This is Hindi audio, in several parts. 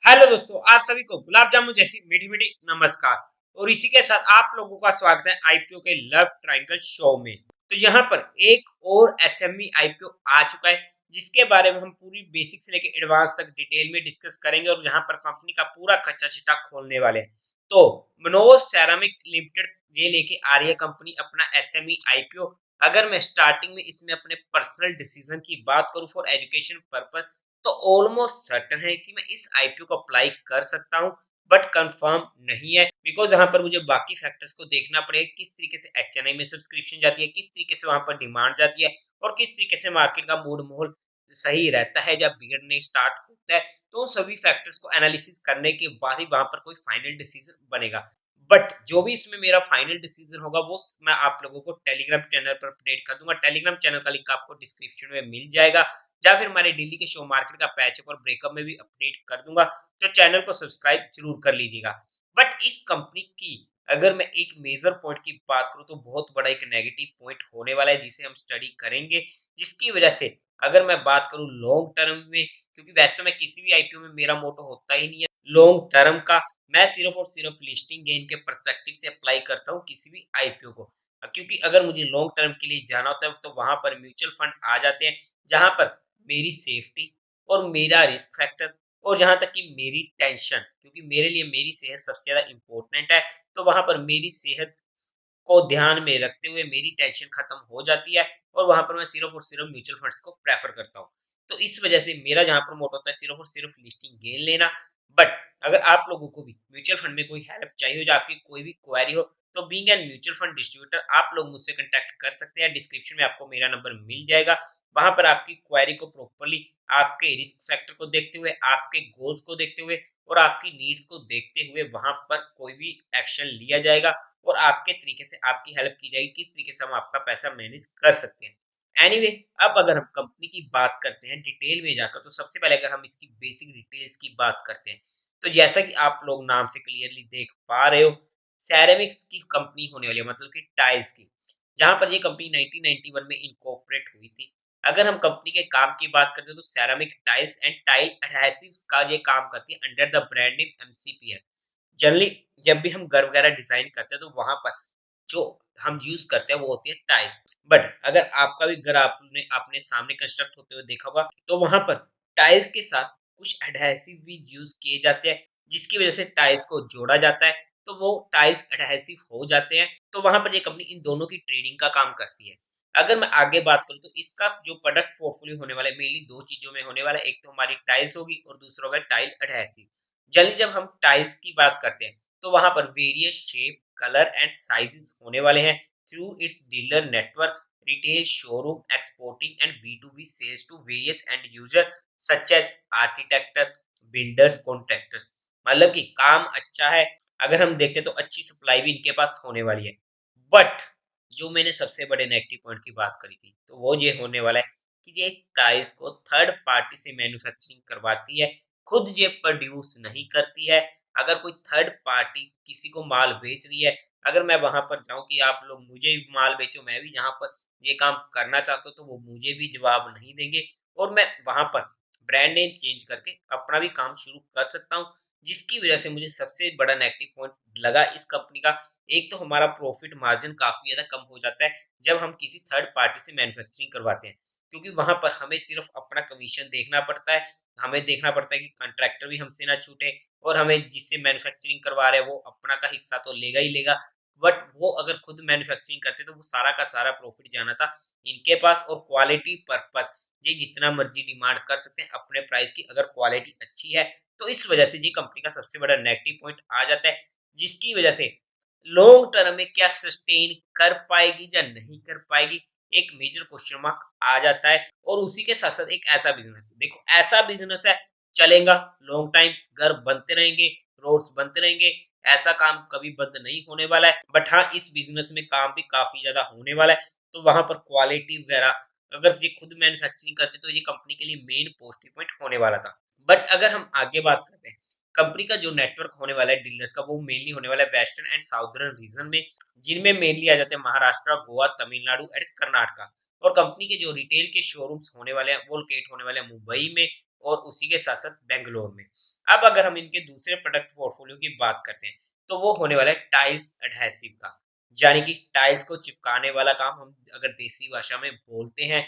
हेलो दोस्तों, आप सभी को गुलाब जामुन जैसी मीठी मीठी नमस्कार। और इसी के साथ आप लोगों का स्वागत है आईपीओ के लव ट्रायंगल शो में। तो यहाँ पर एक और एसएमई आईपीओ आ चुका है, जिसके बारे में हम पूरी बेसिक से लेकर एडवांस तक डिटेल में डिस्कस करेंगे और यहाँ पर कंपनी का पूरा कच्चा चिट्ठा खोलने वाले हैं। तो मनोज सेरामिक लिमिटेड ये लेके आ रही है कंपनी अपना एसएमई आईपीओ। अगर मैं स्टार्टिंग में इसमें अपने पर्सनल डिसीजन की बात करूं फॉर एजुकेशन पर्पज, तो ऑलमोस्ट सर्टन है कि मैं इस आईपीओ को अप्लाई कर सकता हूं, बट कंफर्म नहीं है बिकॉज यहाँ पर मुझे बाकी फैक्टर्स को देखना पड़ेगा। किस तरीके से एचएनआई में सब्सक्रिप्शन जाती है, किस तरीके से वहां पर डिमांड जाती है, और किस तरीके से मार्केट का मूड माहौल सही रहता है जब बिगड़ने स्टार्ट होता है। तो उन सभी फैक्टर्स को एनालिसिस करने के बाद ही वहां पर कोई फाइनल डिसीजन बनेगा। बट जो भी इसमें मेरा फाइनल डिसीजन होगा वो मैं आप लोगों को टेलीग्राम चैनल पर अपडेट कर दूंगा। टेलीग्राम चैनल का लिंक आपको डिस्क्रिप्शन में मिल जाएगा, या फिर हमारे डेली के शो मार्केट का पैचअप और ब्रेकअप में भी अपडेट कर दूंगा। तो चैनल को सब्सक्राइब जरूर कर लीजिएगा। बट इस कंपनी की अगर मैं एक मेजर पॉइंट की बात करूं तो बहुत बड़ा एक नेगेटिव पॉइंट होने वाला है, जिसे हम स्टडी करेंगे। जिसकी वजह से अगर मैं बात करूं लॉन्ग टर्म में, क्योंकि वैसे तो मैं किसी भी आईपीओ में मेरा मोटो होता ही नहीं है लॉन्ग टर्म का, मैं सिर्फ और सिर्फ लिस्टिंग गेन के पर्सपेक्टिव से अप्लाई करता हूं किसी भी आईपीओ को। क्योंकि अगर मुझे लॉन्ग टर्म के लिए जाना होता है तो वहां पर म्यूचुअल फंड आ जाते हैं, जहां पर मेरी सेफ्टी और मेरा रिस्क फैक्टर और जहां तक कि मेरी टेंशन, क्योंकि मेरे लिए मेरी सेहत सबसे ज्यादा इंपॉर्टेंट है, तो वहां पर मेरी सेहत को ध्यान में रखते हुए मेरी टेंशन खत्म हो जाती है, और वहां पर मैं सिर्फ और सिर्फ म्यूचुअल फंड्स को प्रेफर करता हूँ। तो इस वजह से मेरा जहां पर मोटो होता है सिर्फ और सिर्फ लिस्टिंग गेन लेना। बट अगर आप लोगों को भी म्यूचुअल फंड में कोई हेल्प चाहिए हो, जो आपकी कोई भी क्वेरी हो, तो being an mutual fund distributor आप लोग मुझसे कांटेक्ट कर सकते हैं। डिस्क्रिप्शन में आपको मेरा नंबर मिल जाएगा। वहां पर आपकी क्वेरी को प्रॉपरली आपके रिस्क फैक्टर को देखते हुए, आपके गोल्स को देखते हुए और आपकी नीड्स को देखते हुए वहां पर कोई भी एक्शन लिया जाएगा, और आपके तरीके से आपकी हेल्प की जाएगी किस तरीके से हम आपका पैसा मैनेज कर सकते हैं। एनीवे, अब अगर हम कंपनी की बात करते हैं डिटेल में जाकर, तो सबसे पहले अगर हम इसकी बेसिक डिटेल्स की बात करते हैं, तो जैसा कि आप लोग नाम से क्लियरली देख पा रहे हो, सेरेमिक्स की कंपनी होने वाली है, मतलब कि टाइल्स की, जहां पर ये कंपनी 1991 में इनकॉर्पोरेट हुई थी। अगर हम कंपनी के काम की बात करते हैं तो ceramic tiles and tile adhesives का ये काम करती है under the brand name MCPL. Generally जब भी हम घर वगैरह डिजाइन करते हैं तो वहां पर जो हम यूज करते हैं वो होती है टाइल्स। बट अगर आपका भी घर आपने अपने सामने कंस्ट्रक्ट होते हुए देखा होगा, तो वहां पर टाइल्स के साथ कुछ एडहेसिव भी यूज किए जाते हैं, जिसकी वजह से टाइल्स को जोड़ा जाता है, तो वो टाइल्स एडहेसिव हो जाते हैं। तो वहां पर ये कंपनी इन दोनों की ट्रेडिंग का काम करती है। अगर मैं आगे बात करूं तो इसका जो प्रोडक्ट पोर्टफोलियो होने वाला है मेनली दो चीजों में होने वाला है, एक तो हमारी टाइल्स होगी और दूसरा होगा टाइल एडहेसिव। जनरली जब हम टाइल्स की बात करते हैं तो वहां पर various shape, colour and sizes होने वाले हैं through its dealer network, retail showroom, exporting and B to B sales to various end user such as architects, builders, contractors. मतलब कि काम अच्छा है। अगर हम देखते हैं तो अच्छी सप्लाई भी इनके पास होने वाली है। बट जो मैंने सबसे बड़े नेगेटिव पॉइंट की बात करी थी, तो वो ये होने वाला है कि ये टाइल्स को थर्ड पार्टी से मैन्युफैक्चरिंग करवाती है, खुद ये प्रोड्यूस नहीं करती है। अगर कोई थर्ड पार्टी किसी को माल बेच रही है, अगर मैं वहां पर जाऊं कि आप लोग मुझे भी माल बेचो, मैं भी यहाँ पर ये काम करना चाहता हूँ, तो वो मुझे भी जवाब नहीं देंगे, और मैं वहां पर ब्रांड नेम चेंज करके अपना भी काम शुरू कर सकता हूँ। जिसकी वजह से मुझे सबसे बड़ा नेगेटिव पॉइंट लगा इस कंपनी का, एक तो हमारा प्रॉफिट मार्जिन काफी ज्यादा कम हो जाता है जब हम किसी थर्ड पार्टी से मैन्युफैक्चरिंग करवाते हैं, क्योंकि वहां पर हमें सिर्फ अपना कमीशन देखना पड़ता है। हमें देखना पड़ता है कि कॉन्ट्रैक्टर भी हमसे ना छूटे, और हमें जिससे मैन्युफैक्चरिंग करवा रहे हैं वो अपना का हिस्सा तो लेगा ही लेगा। बट वो अगर खुद मैन्युफैक्चरिंग करते तो वो सारा का सारा प्रॉफिट जाना था इनके पास, और क्वालिटी पर्पस ये जितना मर्जी डिमांड कर सकते हैं अपने प्राइस की, अगर क्वालिटी अच्छी है। तो इस वजह से ये कंपनी का सबसे बड़ा नेगेटिव पॉइंट आ जाता है, जिसकी वजह से लॉन्ग टर्म में क्या सस्टेन कर पाएगी या नहीं कर पाएगी, एक मेजर क्वेश्चन मार्क आ जाता है। और उसी के साथ साथ एक ऐसा बिजनेस, देखो ऐसा बिजनेस है चलेगा लॉन्ग टाइम, घर बनते रहेंगे, रोड्स बनते रहेंगे, ऐसा काम कभी बंद नहीं होने वाला है। बट हाँ, इस बिजनेस में काम भी काफी ज्यादा होने वाला है, तो वहां पर क्वालिटी वगैरह अगर ये खुद मैन्युफैक्चरिंग करते तो ये कंपनी के लिए मेन पॉजिटिव पॉइंट होने वाला था। बट अगर हम आगे बात करते हैं, कंपनी का जो नेटवर्क होने वाला है डीलर्स का, वो मेनली होने वाला है वेस्टर्न एंड साउदर्न रीजन में, जिनमें मेनली आ जाते हैं महाराष्ट्र, गोवा, तमिलनाडु एंड कर्नाटका। और कंपनी के जो रिटेल के शोरूम्स होने वाले हैं वो लोकेट होने वाले हैं मुंबई में और उसी के साथ साथ बेंगलोर में। अब अगर हम इनके दूसरे प्रोडक्ट पोर्टफोलियो की बात करते हैं तो वो होने वाला है टाइल्स एडहेसिव का, यानी कि टाइल्स को चिपकाने वाला काम हम अगर देसी भाषा में बोलते हैं,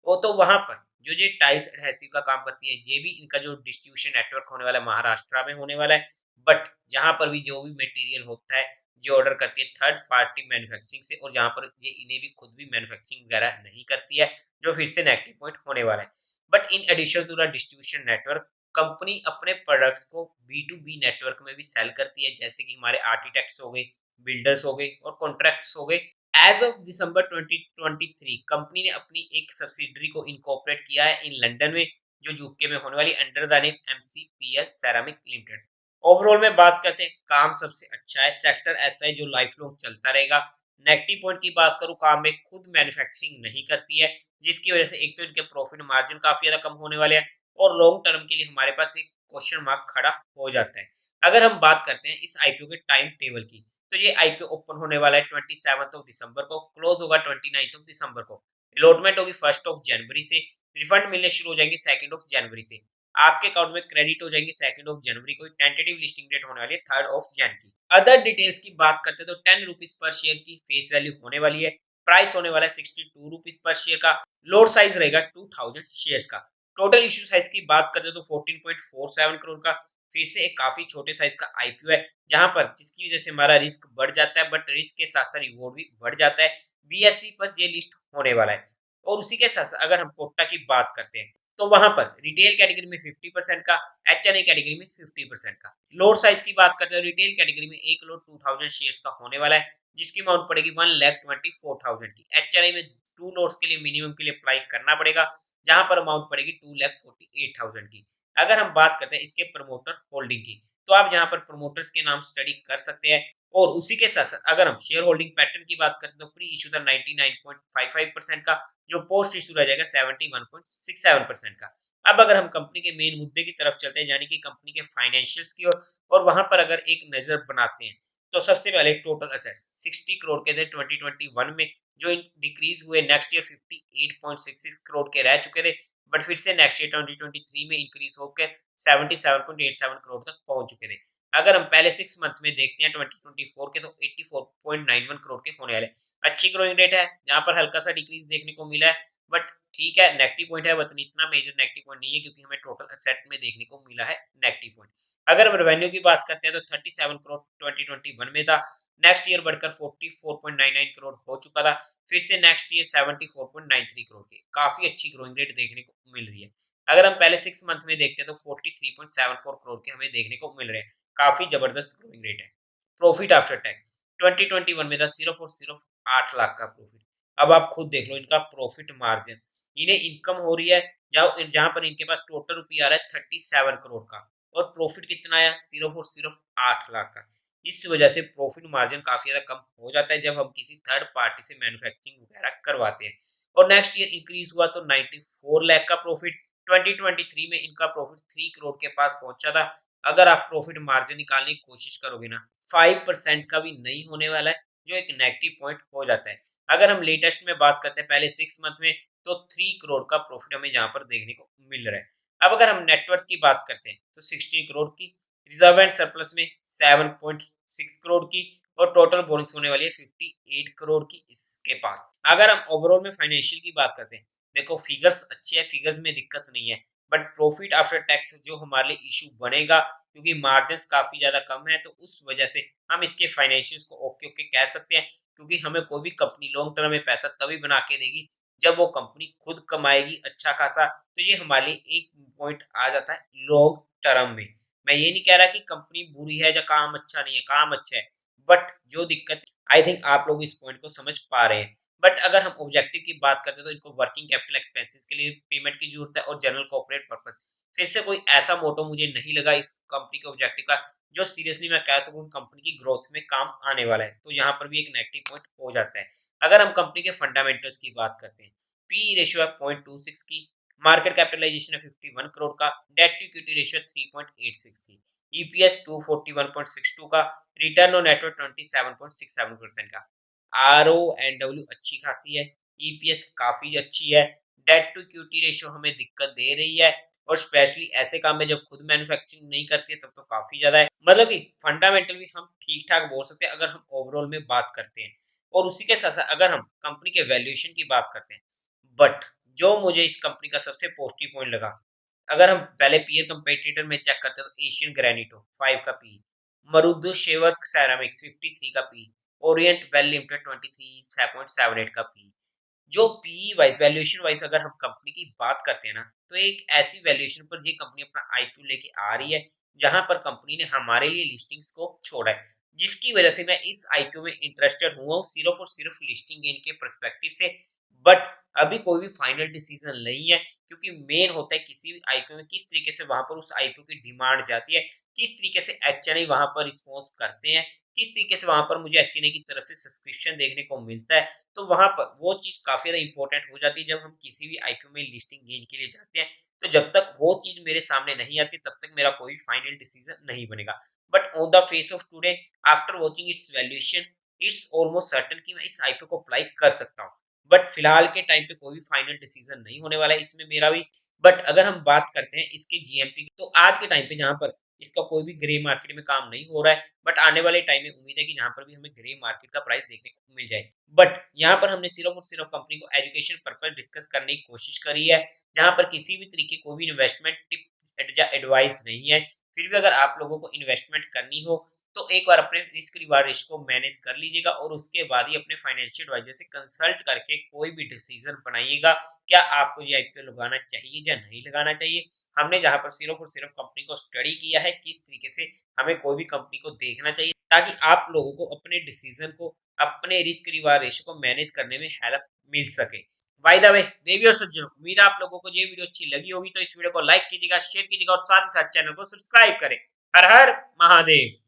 वो तो वहां पर जो ये टाइल्स एडहेसिव का काम करती है, ये भी इनका जो डिस्ट्रीब्यूशन नेटवर्क होने वाला है महाराष्ट्र में होने वाला है। बट जहां पर भी जो भी मटेरियल होता है, ये ऑर्डर करती है थर्ड पार्टी मैन्युफैक्चरिंग से, और जहां पर ये इन्हें भी खुद भी मैन्युफैक्चरिंग वगैरह नहीं करती है, जो फिर से नेगेटिव पॉइंट होने वाला है। But in addition to the distribution network, company अपने प्रोडक्ट्स को बी टू बी नेटवर्क में भी सेल करती है, जैसे कि हमारे आर्किटेक्ट्स हो गए, बिल्डर्स हो गए और कॉन्ट्रैक्ट्स हो गए। एज ऑफ दिसंबर 2023 कंपनी ने अपनी एक सब्सिडरी को इनकॉर्पोरेट किया है इन लंदन में, जो यूके में होने वाली under the name MCPL ceramic limited. Overall में बात करते हैं, काम सबसे अच्छा है, सेक्टर ऐसा है जो लाइफ लॉन्ग चलता रहेगा। नेगेटिव पॉइंट की बात करूं, काम में खुद मैन्युफैक्चरिंग नहीं करती है, जिसकी वजह से एक तो इनके प्रॉफिट मार्जिन काफी ज्यादा कम होने वाले हैं, और लॉन्ग टर्म के लिए हमारे पास एक क्वेश्चन मार्क खड़ा हो जाता है। अगर हम बात करते हैं इस आईपीओ के टाइम टेबल की, तो ये आईपीओ ओपन होने वाला है 27 को, क्लोज होगा 29 दिसंबर को। अलॉटमेंट होगी 1 जनवरी से, रिफंड मिलने शुरू हो जाएंगे 2 जनवरी से, आपके अकाउंट में क्रेडिट हो जाएंगे 2 जनवरी को। टेंटेटिव लिस्टिंग डेट होने वाली है 3 जन की। अदर डिटेल्स की बात करते हैं तो 10 रुपीज पर शेयर की फेस वैल्यू होने वाली है। प्राइस होने वाला है 62 रुपीज पर शेयर का। लोड साइज रहेगा 2000 शेयर्स का। टोटल इश्यू साइज की बात करते हैं तो 14.47 करोड़ का, फिर से एक काफी छोटे साइज का आईपीओ है, जहां पर जिसकी वजह से हमारा रिस्क बढ़ जाता है, बट रिस्क के साथ साथ रिवॉर्ड भी बढ़ जाता है। बीएसई पर ये लिस्ट होने वाला है। और उसी के साथ साथ अगर हम कोटा की बात करते हैं, तो वहां पर रिटेल कैटेगरी में 50% का, एचएनए कैटेगरी में 50% का। लोड साइज की बात करते हैं, रिटेल कैटेगरी में एक लोड 2000 शेयर्स का होने वाला है, जिसकी अमाउंट पड़ेगी 1,24,000 की। एचएनए में 2 लोड्स के लिए मिनिमम के लिए अप्लाई करना पड़ेगा, जहां पर अमाउंट पड़ेगी 2,48,000 की। अगर हम बात करते हैं इसके प्रमोटर होल्डिंग की, तो आप यहाँ पर प्रमोटर्स के नाम स्टडी कर सकते हैं। और उसी के साथ साथ अगर हम शेयर होल्डिंग पैटर्न की बात करते हैं, तो प्री इशू था 99.55% का, जो पोस्ट इशू रह जाएगा 71.67% का। अब अगर हम कंपनी के मेन मुद्दे की तरफ चलते हैं, यानी कि कंपनी के फाइनेंशियल्स की ओर, और वहां पर अगर एक नजर बनाते हैं, तो सबसे पहले टोटल असेट 60 करोड़ के थे 2021 में, जो डिक्रीज हुए नेक्स्ट ईयर 58.66 करोड़ के रह चुके थे, बट फिर से नेक्स्ट ईयर 2023 में इंक्रीज होकर 77.87 करोड़ तक पहुंच चुके थे। अगर हम पहले 6 मंथ में देखते हैं 2024 के, तो 84.91 करोड़ के होने वाले। अच्छी ग्रोइंग रेट है, जहां पर हल्का सा डिक्रीज देखने को मिला है, बट ठीक है, नेगेटिव पॉइंट है, बट इतना मेजर नेगेटिव पॉइंट नहीं है, क्योंकि हमें टोटल असेट में देखने को मिला है नेगेटिव पॉइंट। अगर हम रेवेन्यू की बात करते हैं, तो 37 करोड़ 2021 में था, नेक्स्ट ईयर बढ़कर 44.99 करोड़ हो चुका था, फिर से नेक्स्ट ईयर 74.93 करोड़ के। काफी अच्छी ग्रोइंग रेट देखने को मिल रही है। अगर हम पहले 6 मंथ में देखते हैं, तो 43.74 करोड़ के हमें देखने को मिल रहे हैं, काफी जबरदस्त ग्रोइंग रेट है। प्रॉफिट आफ्टर टैक्स 2021 में था सिर्फ और सिर्फ 8 लाख का प्रॉफिट। अब आप खुद देख लो इनका प्रॉफिट मार्जिन, इन्हें इनकम हो रही है जहां पर इनके पास टोटल रुपया आ रहा है 37 करोड़ का, और प्रॉफिट कितना आया, सिर्फ और सिर्फ 8 लाख का। इस वजह से प्रॉफिट मार्जिन काफी ज्यादा कम हो जाता है जब हम किसी थर्ड पार्टी से मैन्युफैक्चरिंग वगैरह करवाते हैं। और नेक्स्ट ईयर इंक्रीज हुआ तो 94 लाख का प्रॉफिट। 2023 में इनका प्रॉफिट 3 करोड़ के पास पहुंचा था। अगर आप प्रॉफिट मार्जिन निकालने की कोशिश करोगे ना, 5% का भी नहीं होने वाला है, जो एक नेगेटिव पॉइंट हो जाता है। अगर हम लेटेस्ट में बात करते हैं पहले 6 मंथ में, तो 3 करोड़ का प्रॉफिट हमें यहाँ पर देखने को मिल रहा है। अब अगर हम नेटवर्थ की बात करते हैं, तो 16 करोड़ की, रिजर्व एंड सरप्लस में 7.6 करोड़ की, और टोटल बोनस होने वाली है 58 करोड़ की इसके पास। अगर हम ओवरऑल में फाइनेंशियल की बात करते हैं, देखो फिगर्स अच्छे हैं, फिगर्स में दिक्कत नहीं है, बट प्रॉफिट आफ्टर टैक्स जो हमारे लिए इशू बनेगा, क्योंकि मार्जिन काफी ज्यादा कम है, तो उस वजह से हम इसके फाइनेंशियल्स को ओके ओके कह सकते हैं। क्योंकि हमें कोई भी कंपनी लॉन्ग टर्म में पैसा तभी बना के देगी जब वो कंपनी खुद कमाएगी अच्छा खासा, तो ये हमारे लिए एक पॉइंट आ जाता है लॉन्ग टर्म में। मैं ये नहीं कह रहा कि कंपनी बुरी है या काम अच्छा नहीं है, काम अच्छा है, बट जो दिक्कत, आई थिंक आप लोग इस पॉइंट को समझ पा रहे हैं। बट अगर हम ऑब्जेक्टिव की बात करते हैं, तो इनको वर्किंग कैपिटल एक्सपेंसेस के लिए पेमेंट की जरूरत है, और जनरल कॉर्पोरेट पर्पस। फिर से कोई ऐसा मोटो मुझे नहीं लगा इस कंपनी के ऑब्जेक्टिव का जो सीरियसली मैं कह सकूं कंपनी की ग्रोथ में काम आने वाला है, तो यहाँ पर भी एक नेगेटिव पॉइंट हो जाता है। अगर हम कंपनी के फंडामेंटल्स की बात करते हैं, पी रेशियो है 0.26 की, मार्केट कैपिटलाइजेशन है 51 करोड़ का, डेट टू इक्विटी रेशियो 3.86 की, ईपीएस 241.62 का, रिटर्न ऑन नेटवर्थ 27.67% का, आरओ एंड डब्ल्यू अच्छी खासी है, ईपीएस काफी अच्छी है, डेट टू इक्विटी रेशियो हमें दिक्कत दे रही है, और स्पेशली ऐसे काम में जब खुद मैन्युफैक्चरिंग नहीं करती है तब तो काफी ज्यादा है। मतलब कि फंडामेंटल भी हम ठीक ठाक बोल सकते हैं अगर हम ओवरऑल में बात करते हैं। और उसी के साथ साथ अगर हम कंपनी के वैल्यूएशन की बात करते हैं, बट जो मुझे इस कंपनी का सबसे पॉजिटिव पॉइंट लगा, अगर हम पहले पीयर कंपेटिटर में चेक करते हैं तो एशियन ग्रेनिटो 5 का पी, मरुदुशेवर सेरामिक्स 53 का पी, ओरिएंट वेल लिमिटेड 23 6.78 का पी। जो पी वाइज वैल्यूएशन वाइज अगर हम कंपनी की बात करते हैं ना, तो एक ऐसी वैल्यूएशन पर ये कंपनी अपना आईपीओ लेके आ रही है जहां पर कंपनी ने हमारे लिए लिस्टिंग्स को छोड़ा है, जिसकी वजह से मैं इस आईपीओ में इंटरेस्टेड हुआ हूँ सिर्फ और सिर्फ लिस्टिंग गेन के पर्सपेक्टिव से। बट अभी कोई भी फाइनल डिसीजन नहीं है, क्योंकि मेन होता है किसी भी आईपीओ में किस तरीके से वहां पर उस आईपीओ की डिमांड जाती है, किस तरीके से एचएनआई वहां पर रिस्पॉन्स करते हैं, किस तरीके से वहां पर मुझे एचएनआई की तरफ से सब्सक्रिप्शन देखने को मिलता है। तो वहां पर वो चीज काफी ज्यादा इंपॉर्टेंट हो जाती है जब हम किसी भी आईपीओ में लिस्टिंग गेन के लिए जाते हैं। तो जब तक वो चीज मेरे सामने नहीं आती तब तक मेरा कोई फाइनल डिसीजन नहीं बनेगा। But on the face of today, after watching it's valuation, it's almost certain कि मैं इस आईपीओ को अप्लाई कर सकता हूँ। बट फिलहाल के टाइम पे कोई भी फाइनल डिसीजन नहीं होने वाला है इसमें मेरा भी। बट अगर हम बात करते हैं इसके जीएमपी की, तो आज के टाइम पे जहाँ पर इसका कोई भी ग्रे मार्केट में काम नहीं हो रहा है, बट आने वाले टाइम में उम्मीद है कि जहाँ पर भी हमें ग्रे मार्केट का प्राइस देखने को मिल जाए। बट यहाँ पर हमने सिर्फ और सिर्फ कंपनी को एजुकेशन पर्पज डिस्कस करने की कोशिश करी है, जहाँ पर किसी भी तरीके कोई भी इन्वेस्टमेंट टिप या एडवाइस नहीं है। फिर भी अगर आप लोगों को इन्वेस्टमेंट करनी हो तो एक बार अपने रिस्क रिवार्ड रेशियो को मैनेज कर लीजिएगा और उसके बाद ही अपने फाइनेंशियल एडवाइजर से कंसल्ट करके कोई भी डिसीजन बनाइएगा, क्या आपको ये आईपीओ लगाना चाहिए या नहीं लगाना चाहिए। हमने जहाँ पर सिर्फ और सिर्फ कंपनी को स्टडी किया है किस तरीके से हमें कोई भी कंपनी को देखना चाहिए, ताकि आप लोगों को अपने डिसीजन को, अपने रिस्क रिवार्ड रेशियो को मैनेज करने में हेल्प मिल सके। बाय द वे देवी और सज्जनों, उम्मीद है आप लोगों को ये वीडियो अच्छी लगी होगी, तो इस वीडियो को लाइक कीजिएगा, शेयर कीजिएगा और साथ ही साथ चैनल को सब्सक्राइब करें। हर हर महादेव।